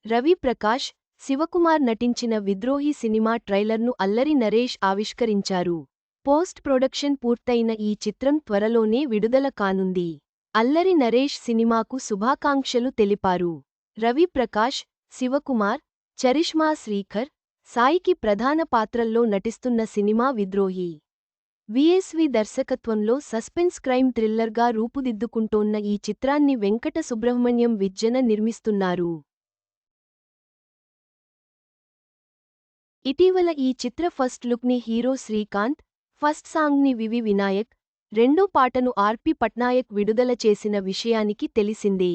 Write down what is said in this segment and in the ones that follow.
రవి ప్రకాష్, శివకుమార్ నటించిన విద్రోహి సినిమా ట్రైలర్ను అల్లరి నరేష్ ఆవిష్కరించారు. Post production పూర్తయిన ఈ చిత్రం త్వరలోనే విడుదల కానుంది. అల్లరి నరేష్ సినిమాకు శుభాకాంక్షలు తెలిపారు. రవి ప్రకాష్, శివకుమార్, చరిష్మా శ్రీకర్, సాయికి ప్రధాన పాత్రల్లో నటిస్తున్న సినిమా విద్రోహి. విఎస్వి దర్శకత్వంలో సస్పెన్స్ క్రైమ్ థ్రిల్లర్గా రూపుదిద్దుకుంటోన్న ఈ చిత్రాన్ని వెంకట సుబ్రహ్మణ్యం విజ్జన నిర్మిస్తున్నారు. ఇటీవల ఈ చిత్ర ఫస్ట్ లుక్ని హీరో శ్రీకాంత్, ఫస్ట్ సాంగ్ని వివి వినాయక్, రెండో పాటను ఆర్పి పట్నాయక్ విడుదల చేసిన విషయానికి తెలిసిందే.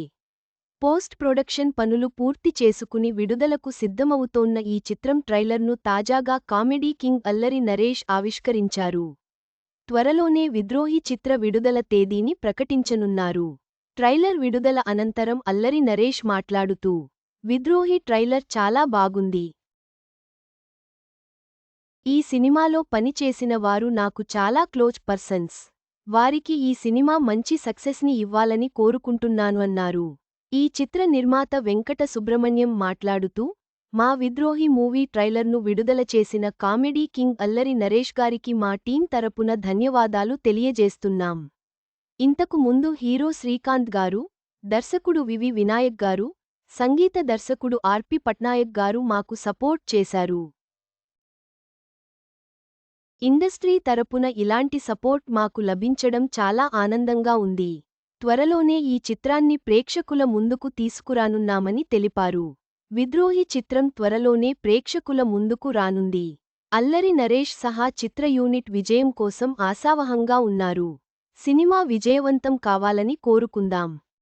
పోస్ట్ ప్రొడక్షన్ పనులు పూర్తి చేసుకుని విడుదలకు సిద్ధమవుతోన్న ఈ చిత్రం ట్రైలర్ను తాజాగా కామెడీ కింగ్ అల్లరి నరేష్ ఆవిష్కరించారు. త్వరలోనే విద్రోహి చిత్ర విడుదల తేదీని ప్రకటించనున్నారు. ట్రైలర్ విడుదల అనంతరం అల్లరి నరేష్ మాట్లాడుతూ, విద్రోహి ట్రైలర్ చాలా బాగుంది. ఈ సినిమాలో పనిచేసిన వారు నాకు చాలా క్లోజ్ పర్సన్స్. వారికి ఈ సినిమా మంచి సక్సెస్ని ఇవ్వాలని కోరుకుంటున్నాను అన్నారు. ఈ చిత్ర నిర్మాత వెంకట సుబ్రహ్మణ్యం మాట్లాడుతూ, మా విద్రోహి మూవీ ట్రైలర్ను విడుదల చేసిన కామెడీ కింగ్ అల్లరి నరేష్ గారికి మా టీం తరపున ధన్యవాదాలు తెలియజేస్తున్నాం. ఇంతకు ముందు హీరో శ్రీకాంత్ గారు, దర్శకుడు వివి వినాయక్ గారు, సంగీత దర్శకుడు ఆర్పి పట్నాయక్ గారు మాకు సపోర్ట్ చేశారు. ఇండస్ట్రీ తరపున ఇలాంటి సపోర్ట్ మాకు లభించడం చాలా ఆనందంగా ఉంది. త్వరలోనే ఈ చిత్రాన్ని ప్రేక్షకుల ముందుకు తీసుకురానున్నామని తెలిపారు. విద్రోహి చిత్రం త్వరలోనే ప్రేక్షకుల ముందుకు రానుంది. అల్లరి నరేష్ సహా చిత్ర యూనిట్ విజయం కోసం ఆశావహంగా ఉన్నారు. సినిమా విజయవంతం కావాలని కోరుకుందాం.